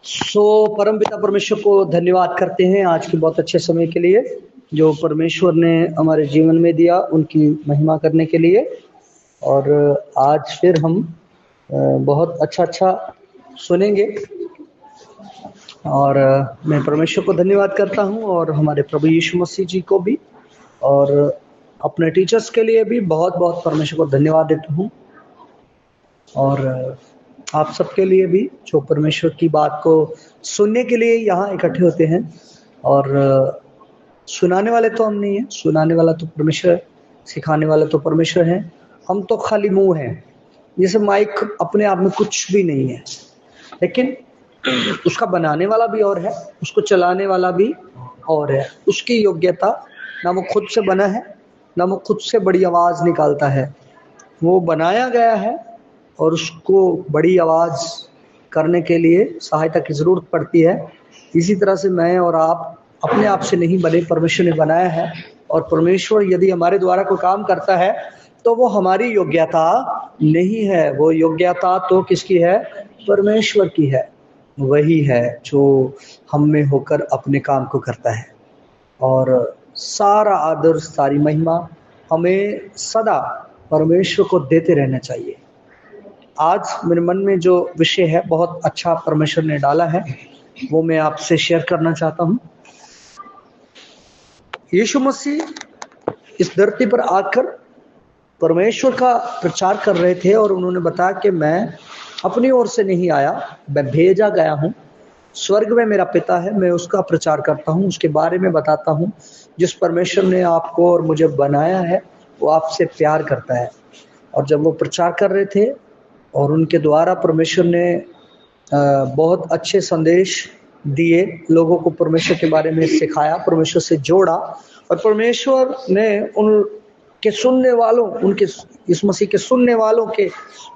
परमपिता परमेश्वर को धन्यवाद करते हैं आज के बहुत अच्छे समय के लिए जो परमेश्वर ने हमारे जीवन में दिया, उनकी महिमा करने के लिए। और आज फिर हम बहुत अच्छा सुनेंगे। और मैं परमेश्वर को धन्यवाद करता हूं और हमारे प्रभु यीशु मसीह जी को भी और अपने टीचर्स के लिए भी बहुत बहुत परमेश्वर को धन्यवाद देता हूं। और आप सबके लिए भी जो परमेश्वर की बात को सुनने के लिए यहाँ इकट्ठे होते हैं। और सुनाने वाले तो हम नहीं है, सुनाने वाला तो परमेश्वर है, सिखाने वाला तो परमेश्वर है। हम तो खाली मुंह हैं, जैसे माइक अपने आप में कुछ भी नहीं है, लेकिन उसका बनाने वाला भी और है, उसको चलाने वाला भी और है। उसकी योग्यता ना वो खुद से बना है, ना वो खुद से बड़ी आवाज निकालता है। वो बनाया गया है और उसको बड़ी आवाज करने के लिए सहायता की जरूरत पड़ती है। इसी तरह से मैं और आप अपने आप से नहीं बने, परमेश्वर ने बनाया है। और परमेश्वर यदि हमारे द्वारा कोई काम करता है तो वो हमारी योग्यता नहीं है, वो योग्यता तो किसकी है? परमेश्वर की है। वही है जो हम में होकर अपने काम को करता है। और सारा आदर, सारी महिमा हमें सदा परमेश्वर को देते रहना चाहिए। आज मेरे मन में जो विषय है बहुत अच्छा परमेश्वर ने डाला है, वो मैं आपसे शेयर करना चाहता हूँ। यीशु मसीह इस धरती पर आकर परमेश्वर का प्रचार कर रहे थे और उन्होंने बताया कि मैं अपनी ओर से नहीं आया, मैं भेजा गया हूँ। स्वर्ग में मेरा पिता है, मैं उसका प्रचार करता हूँ, उसके बारे में बताता हूँ। जिस परमेश्वर ने आपको और मुझे बनाया है वो आपसे प्यार करता है। और जब वो प्रचार कर रहे थे और उनके द्वारा परमेश्वर ने बहुत अच्छे संदेश दिए, लोगों को परमेश्वर के बारे में सिखाया, परमेश्वर से जोड़ा। और परमेश्वर ने उनके सुनने वालों, उनके इस मसीह के सुनने वालों के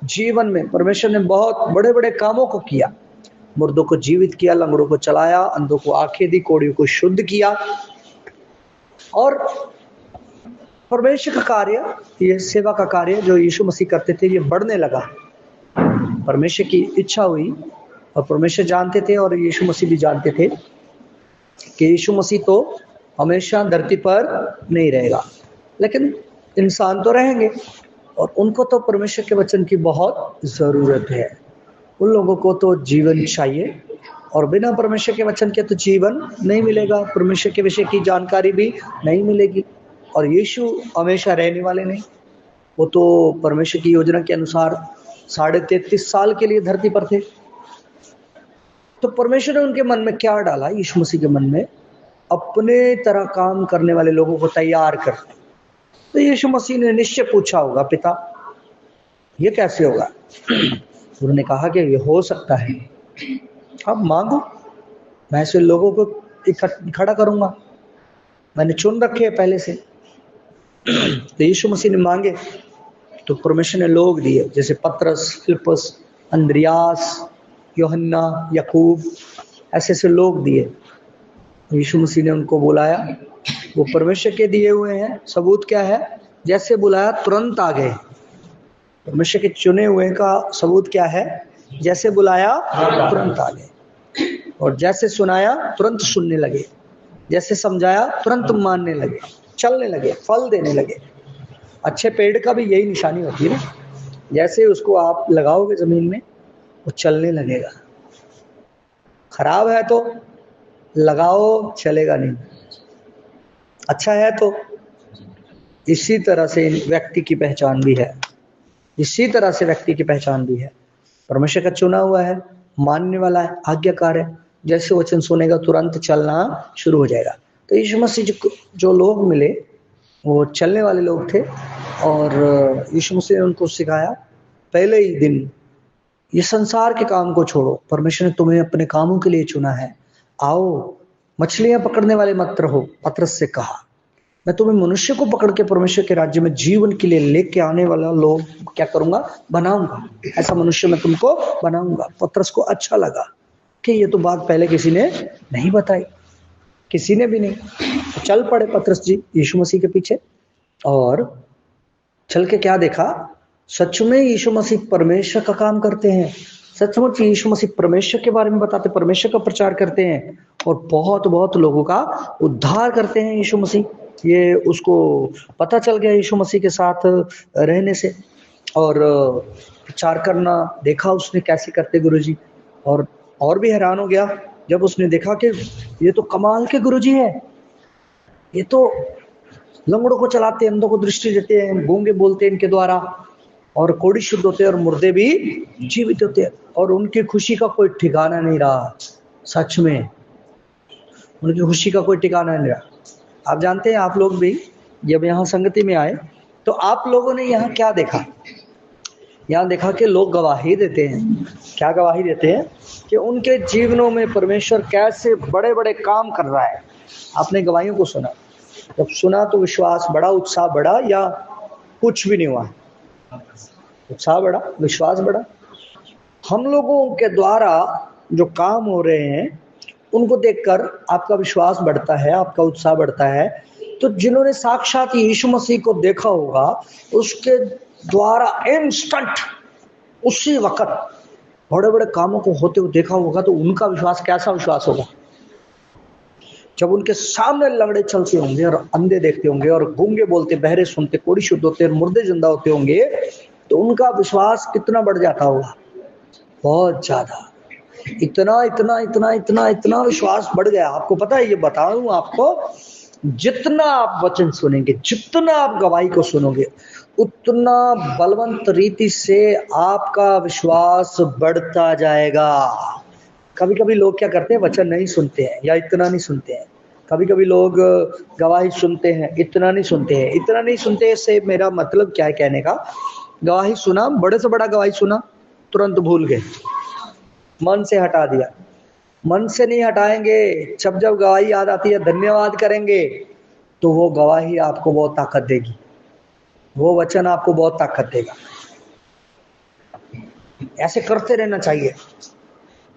जीवन में परमेश्वर ने बहुत बड़े बड़े कामों को किया। मुर्दों को जीवित किया, लंगड़ों को चलाया, अंधों को आंखें दी, कोढ़ियों को शुद्ध किया। और परमेश्वर का कार्य, ये सेवा का कार्य जो यीशु मसीह करते थे, ये बढ़ने लगा। परमेश्वर की इच्छा हुई और परमेश्वर जानते थे और यीशु मसीह भी जानते थे कि यीशु मसीह तो हमेशा धरती पर नहीं रहेगा, लेकिन इंसान तो रहेंगे और उनको तो परमेश्वर के वचन की बहुत ज़रूरत है। उन लोगों को तो जीवन चाहिए और बिना परमेश्वर के वचन के तो जीवन नहीं मिलेगा, परमेश्वर के विषय की जानकारी भी नहीं मिलेगी। और यीशु हमेशा रहने वाले नहीं, वो तो परमेश्वर की योजना के अनुसार 33.5 साल के लिए धरती पर थे। तो परमेश्वर ने उनके मन में क्या डाला? यीशु मसीह के मन में अपने तरह काम करने वाले लोगों को तैयार कर। तो यीशु मसीह ने निश्चय पूछा होगा, पिता ये कैसे होगा? उन्होंने कहा कि ये हो सकता है, अब मांगो, मैं ऐसे लोगों को इकट्ठा करूंगा, मैंने चुन रखे हैं पहले से। तो यीशु मसीह ने मांगे तो परमेश्वर ने लोग दिए, जैसे पतरस, फिलिप्पस, अंद्रियास, यूहन्ना, याकूब, ऐसे ऐसे लोग दिए। यीशु मसीह ने उनको बुलाया, वो परमेश्वर के दिए हुए हैं। सबूत क्या है? जैसे बुलाया तुरंत आ गए। परमेश्वर के चुने हुए का सबूत क्या है? जैसे बुलाया तुरंत आ गए, और जैसे सुनाया तुरंत सुनने लगे, जैसे समझाया तुरंत मानने लगे, चलने लगे, फल देने लगे। अच्छे पेड़ का भी यही निशानी होती है ना, जैसे उसको आप लगाओगे जमीन में वो चलने लगेगा। खराब है तो लगाओ, चलेगा नहीं। अच्छा है तो। इसी तरह से व्यक्ति की पहचान भी है, इसी तरह से व्यक्ति की पहचान भी है। परमेश्वर का चुना हुआ है, मानने वाला है, आज्ञाकार है। जैसे वचन सुनेगा तुरंत चलना शुरू हो जाएगा। तो यीशु मसीह जो लोग मिले वो चलने वाले लोग थे और यीशु मसीह ने उनको सिखाया पहले ही दिन, ये संसार के काम को छोड़ो, परमेश्वर ने तुम्हें अपने कामों के लिए चुना है। आओ मछलियां पकड़ने वाले मत रहो, पतरस से कहा, मैं तुम्हें मनुष्य को पकड़ के परमेश्वर के राज्य में जीवन के लिए लेके आने वाला लोग क्या करूंगा? बनाऊंगा। ऐसा मनुष्य मैं तुमको बनाऊंगा। पतरस को अच्छा लगा कि ये तो बात पहले किसी ने नहीं बताई, किसी ने भी नहीं। तो चल पड़े पतरस जी यीशु मसीह के पीछे, और चल के क्या देखा? सच में यीशु मसीह परमेश्वर का काम करते हैं। सचमुच यीशु मसीह परमेश्वर के बारे में बताते, परमेश्वर का प्रचार करते हैं और बहुत बहुत लोगों का उद्धार करते हैं यीशु मसीह। ये उसको पता चल गया यीशु मसीह के साथ रहने से, और प्रचार करना देखा उसने कैसे करते गुरुजी, और भी हैरान हो गया जब उसने देखा कि ये तो कमाल के गुरुजी है, ये तो लंगड़ों को चलाते हैं, अंधों को दृष्टि देते हैं, गूंगे बोलते हैं इनके द्वारा, और कोढ़ी शुद्ध होते हैं और मुर्दे भी जीवित होते हैं, और उनकी खुशी का कोई ठिकाना नहीं रहा। सच में उनकी खुशी का कोई ठिकाना नहीं रहा। आप जानते हैं, आप लोग भी जब यहाँ संगति में आए तो आप लोगों ने यहाँ क्या देखा? यहाँ देखा कि लोग गवाही देते हैं। क्या गवाही देते हैं? कि उनके जीवनों में परमेश्वर कैसे बड़े बड़े काम कर रहा है। आपने गवाहियों को सुना, जब सुना तो विश्वास बढ़ा, उत्साह बढ़ा, या कुछ भी नहीं हुआ? उत्साह बढ़ा, विश्वास बढ़ा। हम लोगों के द्वारा जो काम हो रहे हैं उनको देखकर आपका विश्वास बढ़ता है, आपका उत्साह बढ़ता है। तो जिन्होंने साक्षात यीशु मसीह को देखा होगा, उसके द्वारा इंस्टेंट उसी वक्त बड़े बड़े कामों को होते हुए देखा होगा, तो उनका विश्वास कैसा विश्वास होगा? जब उनके सामने लंगड़े चलते होंगे और अंधे देखते होंगे और गूंगे बोलते, बहरे सुनते, कोढ़ी शुद्ध होते और मुर्दे जिंदा होते होंगे, तो उनका विश्वास कितना बढ़ जाता होगा? बहुत ज्यादा। इतना इतना इतना इतना इतना विश्वास बढ़ गया। आपको पता है, ये बताऊं आपको, जितना आप वचन सुनेंगे, जितना आप गवाही को सुनोगे, उतना बलवंत रीति से आपका विश्वास बढ़ता जाएगा। कभी कभी लोग क्या करते हैं, वचन नहीं सुनते हैं या इतना नहीं सुनते हैं। कभी कभी लोग गवाही सुनते हैं, इतना नहीं सुनते हैं। इतना नहीं सुनते से मेरा मतलब क्या है कहने का? गवाही सुना, बड़े से बड़ा गवाही सुना, तुरंत भूल गए, मन से हटा दिया। मन से नहीं हटाएंगे, जब जब गवाही याद आती है धन्यवाद करेंगे, तो वो गवाही आपको बहुत ताकत देगी, वो वचन आपको बहुत ताकत देगा। ऐसे करते रहना चाहिए।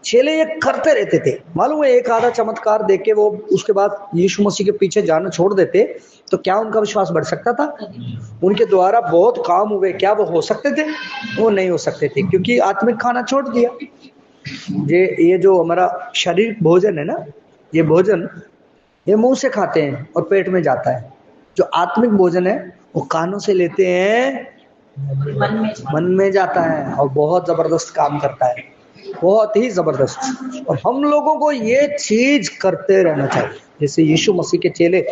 चेले ये करते रहते थे। मालूम है, एक आधा चमत्कार देख के वो उसके बाद यीशु मसीह के पीछे जाना छोड़ देते, तो क्या उनका विश्वास बढ़ सकता था? उनके द्वारा बहुत काम हुए, क्या वो हो सकते थे? वो नहीं हो सकते थे, क्योंकि आत्मिक खाना छोड़ दिया। ये जो हमारा शारीरिक भोजन है ना, ये भोजन ये मुंह से खाते हैं और पेट में जाता है। जो आत्मिक भोजन है वो कानों से लेते हैं, मन में जाता है और बहुत जबरदस्त काम करता है, बहुत ही जबरदस्त। और हम लोगों को ये चीज करते रहना चाहिए। जैसे यीशु मसीह के चेले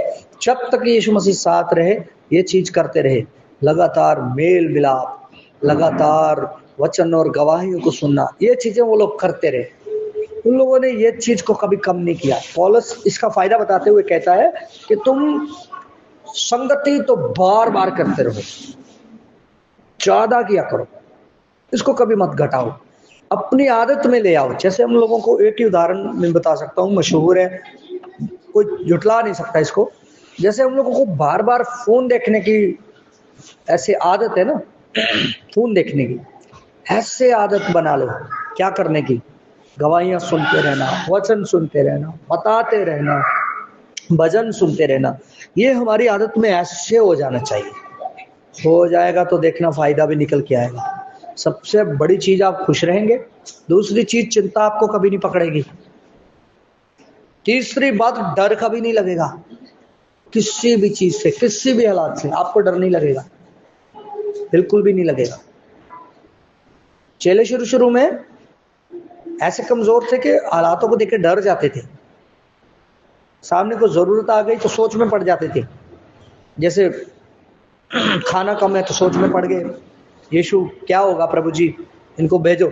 जब तक यीशु मसीह साथ रहे, ये चीज करते रहे, लगातार मेल मिलाप, लगातार वचन और गवाहियों को सुनना, ये चीजें वो लोग करते रहे। उन लोगों ने ये चीज को कभी कम नहीं किया। पौलुस इसका फायदा बताते हुए कहता है कि तुम संगति तो बार बार करते रहो, ज्यादा किया करो, इसको कभी मत घटाओ, अपनी आदत में ले आओ। जैसे हम लोगों को एक ही उदाहरण मैं बता सकता हूँ, मशहूर है, कोई जुटला नहीं सकता इसको। जैसे हम लोगों को बार बार फोन देखने की ऐसे आदत है ना, फोन देखने की ऐसे आदत बना लो। क्या करने की? गवाहियां सुनते रहना, वचन सुनते रहना, बताते रहना, भजन सुनते रहना। ये हमारी आदत में ऐसे हो जाना चाहिए। हो जाएगा तो देखना फायदा भी निकल के आएगा। सबसे बड़ी चीज, आप खुश रहेंगे। दूसरी चीज, चिंता आपको कभी नहीं पकड़ेगी। तीसरी बात, डर कभी नहीं लगेगा। किसी भी चीज से, किसी भी हालात से आपको डर नहीं लगेगा, बिल्कुल भी नहीं लगेगा। चेले शुरू शुरू में ऐसे कमजोर थे कि हालातों को देख के डर जाते थे। सामने को जरूरत आ गई तो सोच में पड़ जाते थे। जैसे खाना कम है तो सोच में पड़ गए, यीशु क्या होगा प्रभु जी, इनको भेजो।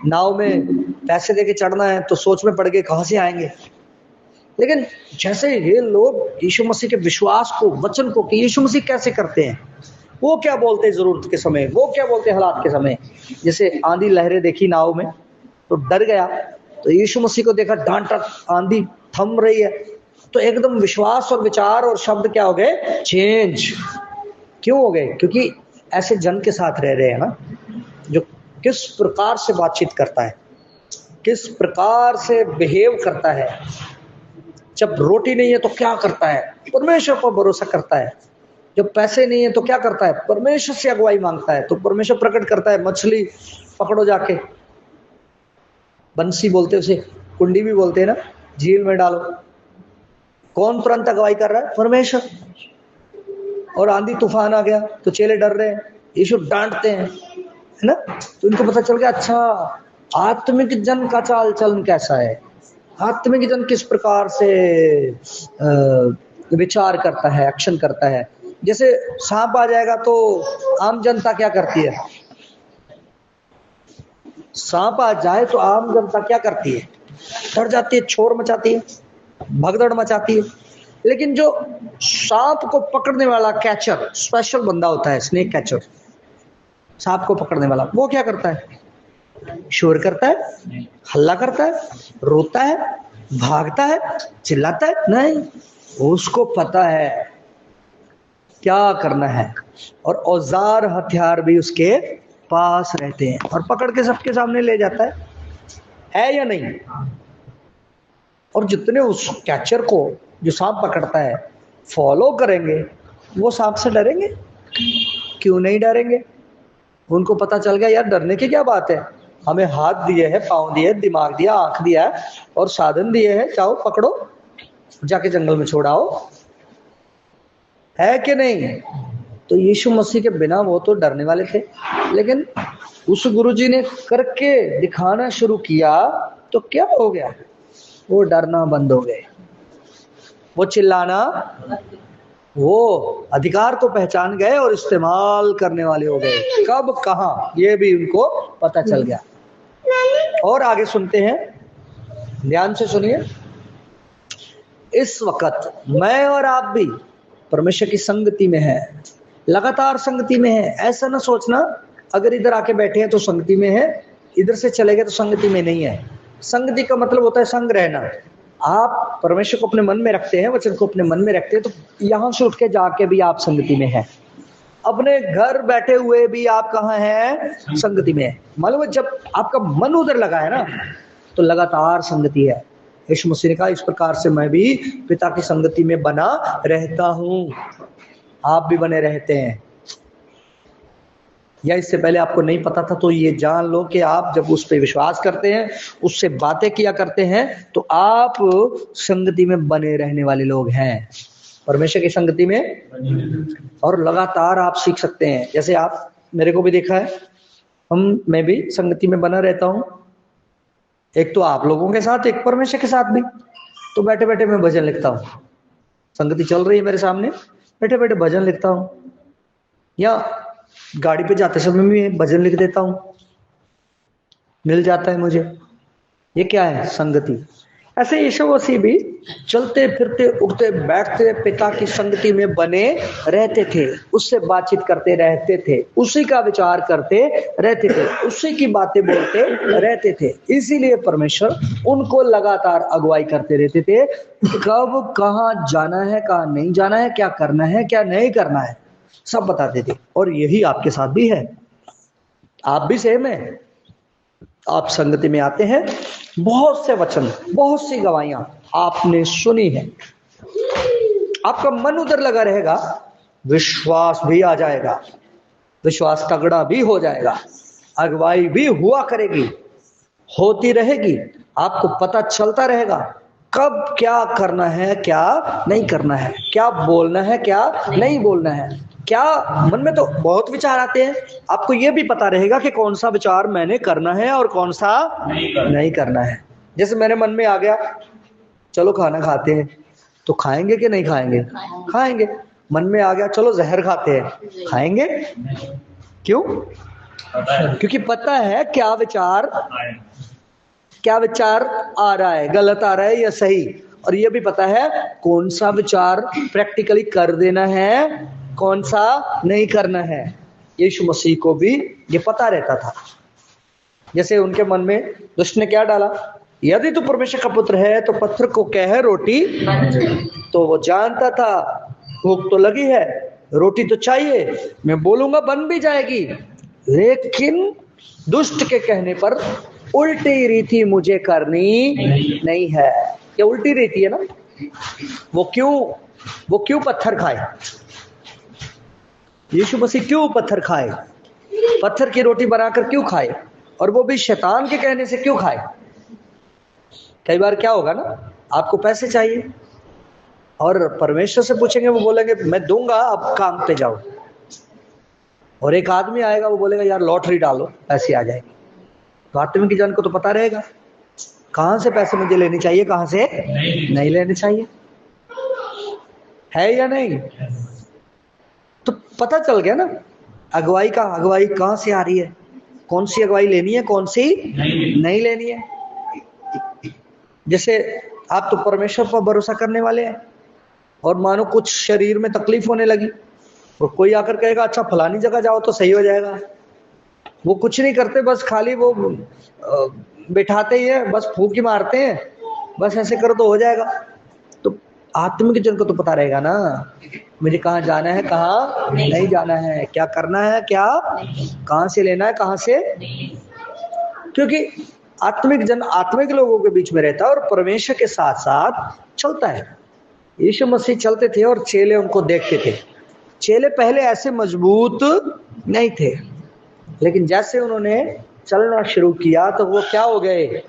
नाव में पैसे देके चढ़ना है तो सोच में पड़ गए कहां से आएंगे। लेकिन जैसे ये लोग यीशु मसीह के विश्वास को, वचन को, कि यीशु मसीह कैसे करते हैं, वो क्या बोलते हैं जरूरत के समय, वो क्या बोलते हैं हालात के समय। जैसे आंधी लहरें देखी नाव में तो डर गया, तो यीशु मसीह को देखा, डांटा, आंधी थम रही है, तो एकदम विश्वास और विचार और शब्द क्या हो गए? चेंज। क्यों हो गए? क्योंकि ऐसे जन के साथ रह रहे हैं ना, जो किस प्रकार से बातचीत करता है, किस प्रकार से बिहेव करता है। जब रोटी नहीं है तो क्या करता है? परमेश्वर पर भरोसा करता है। जब पैसे नहीं है तो क्या करता है, परमेश्वर से अगुवाई मांगता है। तो परमेश्वर प्रकट करता है, मछली पकड़ो जाके, बंसी बोलते हैं उसे, कुंडी भी बोलते हैं ना, झील में डालो। कौन तुरंत अगुवाई कर रहा है? परमेश्वर। और आंधी तूफान आ गया तो चेले डर रहे हैं, यीशु डांटते हैं, है ना। तो इनको पता चल गया, अच्छा आत्मिक जन का चाल चलन कैसा है, आत्मिक जन किस प्रकार से विचार करता है, एक्शन करता है। जैसे सांप आ जाएगा तो आम जनता क्या करती है? सांप आ जाए तो आम जनता क्या करती है? डर जाती है, शोर मचाती है, भगदड़ मचाती है। लेकिन जो सांप को पकड़ने वाला कैचर, स्पेशल बंदा होता है, स्नेक कैचर, सांप को पकड़ने वाला, वो क्या करता है? शोर करता है, हल्ला करता है, रोता है, भागता है, चिल्लाता है? नहीं, उसको पता है क्या करना है, और औजार हथियार भी उसके पास रहते हैं, और पकड़ के सबके सामने ले जाता है या नहीं? और जितने उस कैचर को, जो सांप पकड़ता है, फॉलो करेंगे, वो सांप से डरेंगे? क्यों नहीं डरेंगे? उनको पता चल गया यार डरने की क्या बात है, हमें हाथ दिए है, पांव दिए, दिमाग दिया, आंख दिया है, और साधन दिए है, चाहो पकड़ो, जाके जंगल में छोड़ाओ, है कि नहीं? तो यीशु मसीह के बिना वो तो डरने वाले थे, लेकिन उस गुरुजी ने करके दिखाना शुरू किया तो क्या हो गया? वो डरना बंद हो गए, वो चिल्लाना, वो अधिकार को पहचान गए और इस्तेमाल करने वाले हो गए। कब, कहां, ये भी उनको पता चल गया। और आगे सुनते हैं, ध्यान से सुनिए। इस वक्त मैं और आप भी परमेश्वर की संगति में है, लगातार संगति में है। ऐसा ना सोचना अगर इधर आके बैठे हैं तो संगति में है, इधर से चले गए तो संगति में नहीं है। संगति का मतलब होता है संग रहना। आप परमेश्वर को अपने मन में रखते हैं, वचन को अपने मन में रखते हैं, तो यहां से उठ के जाके भी आप संगति में हैं। अपने घर बैठे हुए भी आप कहाँ हैं? संगति में है। मालूम है, जब आपका मन उधर लगा है ना, तो लगातार संगति है। यीशु मसीह ने कहा, इस प्रकार से मैं भी पिता की संगति में बना रहता हूं, आप भी बने रहते हैं। या इससे पहले आपको नहीं पता था तो ये जान लो कि आप जब उस पर विश्वास करते हैं, उससे बातें किया करते हैं, तो आप संगति में बने रहने वाले लोग हैं, परमेश्वर की संगति में। और लगातार आप सीख सकते हैं। जैसे आप मेरे को भी देखा है, मैं भी संगति में बना रहता हूं, एक तो आप लोगों के साथ, एक परमेश्वर के साथ भी। तो बैठे बैठे मैं भजन लिखता हूँ, संगति चल रही है मेरे सामने, बैठे बैठे भजन लिखता हूँ, या गाड़ी पे जाते समय मैं भजन लिख देता हूँ, मिल जाता है मुझे। ये क्या है? संगति। ऐसे यीशु मसीह भी चलते फिरते उठते बैठते पिता की संगति में बने रहते थे, उससे बातचीत करते रहते थे, उसी का विचार करते रहते थे, उसी की बातें बोलते रहते थे। इसीलिए परमेश्वर उनको लगातार अगुवाई करते रहते थे, कब कहाँ जाना है, कहाँ नहीं जाना है, क्या करना है, क्या नहीं करना है, सब बताते थे। और यही आपके साथ भी है, आप भी सेम है। आप संगति में आते हैं, बहुत से वचन, बहुत सी गवाहियां आपने सुनी है, आपका मन उधर लगा रहेगा, विश्वास भी आ जाएगा, विश्वास तगड़ा भी हो जाएगा, अगुवाई भी हुआ करेगी, होती रहेगी, आपको पता चलता रहेगा कब क्या करना है, क्या नहीं करना है, क्या बोलना है, क्या नहीं बोलना है। क्या मन में तो बहुत विचार आते हैं, आपको यह भी पता रहेगा कि कौन सा विचार मैंने करना है और कौन सा नहीं करना है। जैसे मेरे मन में आ गया, चलो खाना खाते हैं, तो खाएंगे कि नहीं खाएंगे? खाएंगे। मन में आ गया, चलो जहर खाते हैं, खाएंगे? क्यों? क्योंकि पता है क्या विचार आ रहा है, गलत आ रहा है या सही। और ये भी पता है कौन सा विचार प्रैक्टिकली कर देना है, कौन सा नहीं करना है। यीशु मसीह को भी ये पता रहता था। जैसे उनके मन में दुष्ट ने क्या डाला, यदि तू परमेश्वर का पुत्र है तो पत्थर को कह रोटी। तो वो जानता था भूख तो लगी है, रोटी तो चाहिए, मैं बोलूंगा बन भी जाएगी, लेकिन दुष्ट के कहने पर उल्टी रीति मुझे करनी नहीं है। ये उल्टी रीति है ना, वो क्यों पत्थर खाए? यीशु मसीह क्यों पत्थर खाए, पत्थर की रोटी बनाकर क्यों खाए, और वो भी शैतान के कहने से क्यों खाए? कई बार क्या होगा ना, आपको पैसे चाहिए और परमेश्वर से पूछेंगे, वो बोलेंगे मैं दूंगा, अब काम पे जाओ। और एक आदमी आएगा, वो बोलेगा यार लॉटरी डालो पैसे आ जाएंगे। तो आत्मिक जन को तो पता रहेगा कहां से पैसे मुझे लेने चाहिए, कहां से नहीं लेने चाहिए, है या नहीं? तो पता चल गया ना अगुवाई कहां से आ रही है, कौन सी अगुवाई लेनी है, कौन सी नहीं लेनी है। जैसे आप तो परमेश्वर पर भरोसा करने वाले हैं और मानो कुछ शरीर में तकलीफ होने लगी और कोई आकर कहेगा अच्छा फलानी जगह जाओ तो सही हो जाएगा, वो कुछ नहीं करते, बस खाली वो बिठाते ही है, बस फूंकी मारते हैं, बस ऐसे करो तो हो जाएगा। तो आत्मिक जन को तो पता रहेगा ना मुझे कहाँ जाना है, कहाँ नहीं जाना है, क्या करना है, क्या कहाँ से लेना है, कहाँ से, क्योंकि आत्मिक जन आत्मिक लोगों के बीच में रहता है और परमेश्वर के साथ साथ चलता है। यीशु मसीह चलते थे और चेले उनको देखते थे। चेले पहले ऐसे मजबूत नहीं थे, लेकिन जैसे उन्होंने चलना शुरू किया तो वो क्या हो गए,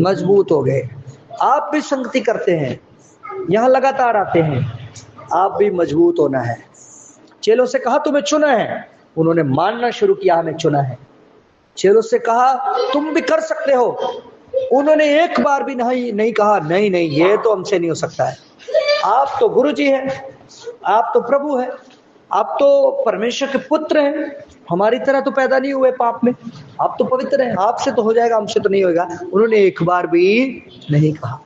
मजबूत हो गए। आप भी संगति करते हैं, यहाँ लगातार आते हैं, आप भी मजबूत होना है। चेलों से कहा तुम्हें चुना है, उन्होंने मानना शुरू किया हमें चुना है। चेलों से कहा तुम भी कर सकते हो, उन्होंने एक बार भी नहीं कहा नहीं नहीं ये तो हमसे नहीं हो सकता है, आप तो गुरु जी हैं, आप तो प्रभु हैं, आप तो परमेश्वर के पुत्र हैं, हमारी तरह तो पैदा नहीं हुए पाप में, आप तो पवित्र हैं, आपसे तो हो जाएगा, हमसे तो नहीं होगा। उन्होंने एक बार भी नहीं कहा।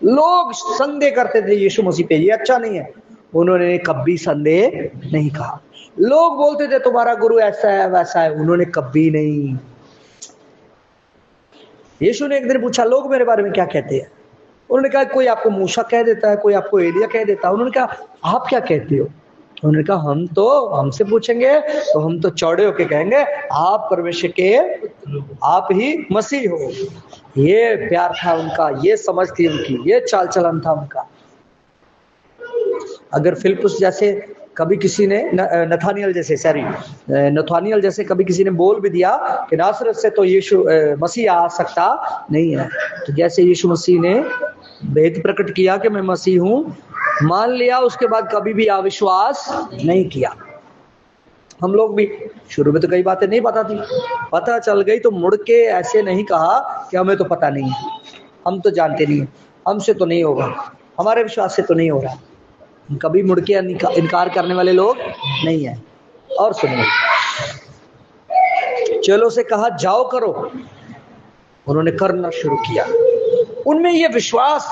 लोग संदेह करते थे यीशु मसीह पे, ये अच्छा नहीं है, उन्होंने कभी संदेह नहीं कहा। लोग बोलते थे तुम्हारा गुरु ऐसा है वैसा है, उन्होंने कभी नहीं। यीशु ने एक दिन पूछा लोग मेरे बारे में क्या कहते हैं, उन्होंने कहा कोई आपको मूसा कह देता है, कोई आपको एलिया कह देता है। उन्होंने कहा आप क्या कहते हो? उन्होंने कहा हम तो हमसे पूछेंगे तो हम तो चौड़े होके कहेंगे आप परमेश्वर के आप ही मसीह हो। ये प्यार था उनका, ये समझ थी उनकी, ये चाल चलन था उनका। अगर फिलिप्पुस जैसे कभी किसी ने नथानियल जैसे कभी किसी ने बोल भी दिया कि नासरत से तो यीशु मसीह आ सकता नहीं है, तो जैसे यीशु मसीह ने भेद प्रकट किया कि मैं मसीह हूं, मान लिया, उसके बाद कभी भी अविश्वास नहीं किया। हम लोग भी शुरू में तो कई बातें नहीं पता थी, पता चल गई तो मुड़ के ऐसे नहीं कहा कि हमें तो पता नहीं है, हम तो जानते नहीं है, हमसे तो नहीं होगा, हमारे विश्वास से तो नहीं हो रहा। कभी मुड़ के इनकार करने वाले लोग नहीं है। और सुनिए, चेलों से कहा जाओ करो, उन्होंने करना शुरू किया। उनमें यह विश्वास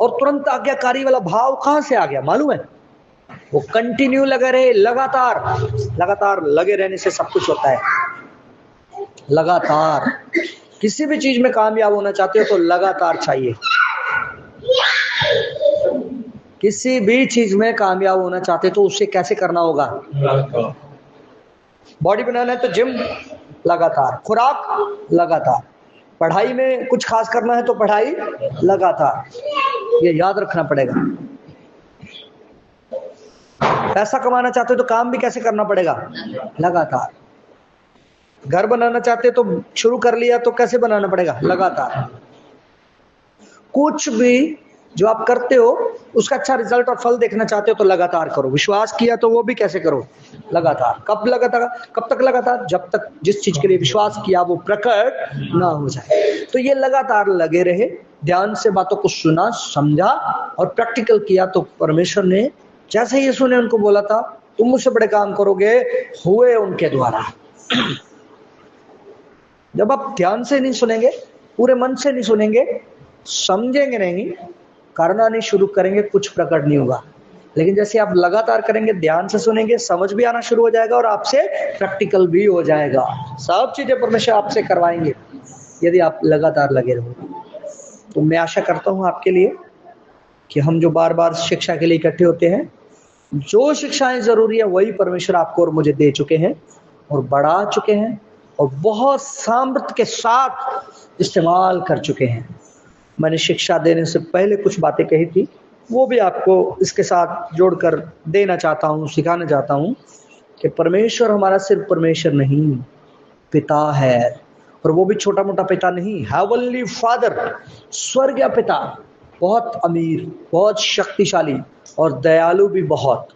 और तुरंत आज्ञाकारी वाला भाव कहां से आ गया मालूम है? वो कंटिन्यू लगे रहे, लगातार लगे रहने से सब कुछ होता है। लगातार किसी भी चीज में कामयाब होना चाहते हो तो लगातार चाहिए। किसी भी चीज में कामयाब होना चाहते तो उससे कैसे करना होगा? बॉडी बनाना है तो जिम लगातार, खुराक लगातार, पढ़ाई में कुछ खास करना है तो पढ़ाई लगातार, ये याद रखना पड़ेगा। पैसा कमाना चाहते हो तो काम भी कैसे करना पड़ेगा? लगातार। घर बनाना चाहते हो तो शुरू कर लिया तो कैसे बनाना पड़ेगा? लगातार। कुछ भी जो आप करते हो उसका अच्छा रिजल्ट और फल देखना चाहते हो तो लगातार करो। विश्वास किया तो वो भी कैसे करो? लगातार। कब तक लगातार? जब तक जिस चीज के लिए विश्वास किया वो प्रकट ना हो जाए। तो ये लगातार लगे रहे, ध्यान से बातों को सुना, समझा और प्रैक्टिकल किया। तो परमेश्वर ने जैसे यीशु ने उनको बोला था तुम मुझसे बड़े काम करोगे, हुए उनके द्वारा। जब आप ध्यान से नहीं सुनेंगे, पूरे मन से नहीं सुनेंगे, समझेंगे नहीं, करना नहीं शुरू करेंगे, कुछ प्रकट नहीं होगा। लेकिन जैसे आप लगातार करेंगे, ध्यान से सुनेंगे, समझ भी आना शुरू हो जाएगा और आपसे प्रैक्टिकल भी हो जाएगा। सब चीजें परमेश्वर आपसे करवाएंगे यदि आप लगातार लगे रहोगे। तो मैं आशा करता हूं आपके लिए कि हम जो बार बार शिक्षा के लिए इकट्ठे होते हैं, जो शिक्षाएं जरूरी है वही परमेश्वर आपको और मुझे दे चुके हैं और बढ़ा चुके हैं और बहुत सामर्थ्य के साथ इस्तेमाल कर चुके हैं। मैंने शिक्षा देने से पहले कुछ बातें कही थी, वो भी आपको इसके साथ जोड़कर देना चाहता हूँ, सिखाना चाहता हूँ कि परमेश्वर हमारा सिर्फ परमेश्वर नहीं, पिता है, और वो भी छोटा मोटा पिता नहीं, हेवनली फादर, स्वर्गीय पिता, बहुत अमीर, बहुत शक्तिशाली और दयालु भी बहुत।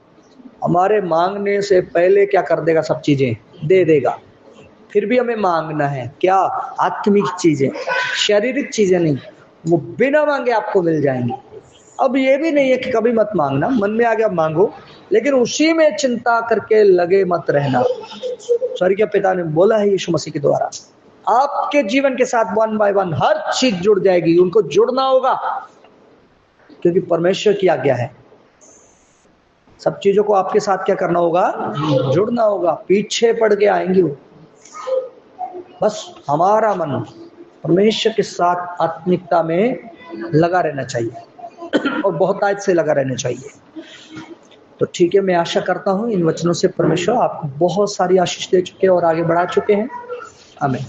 हमारे मांगने से पहले क्या कर देगा, सब चीजें दे देगा। फिर भी हमें मांगना है क्या, आत्मिक चीजें, शारीरिक चीजें नहीं, वो बिना मांगे आपको मिल जाएंगी। अब ये भी नहीं है कि कभी मत मांगना, मन में आ गया मांगो, लेकिन उसी में चिंता करके लगे मत रहना। स्वर्गीय पिता ने बोला है यीशु मसीह के द्वारा, आपके जीवन के साथ वन बाय वन हर चीज जुड़ जाएगी, उनको जुड़ना होगा, क्योंकि परमेश्वर की आज्ञा है। सब चीजों को आपके साथ क्या करना होगा, जुड़ना होगा, पीछे पड़ के आएंगी वो। बस हमारा मन परमेश्वर के साथ आत्मिकता में लगा रहना चाहिए और बहुत आज से लगा रहना चाहिए। तो ठीक है, मैं आशा करता हूं इन वचनों से परमेश्वर आपको बहुत सारी आशीष दे चुके हैं और आगे बढ़ा चुके हैं। आमीन।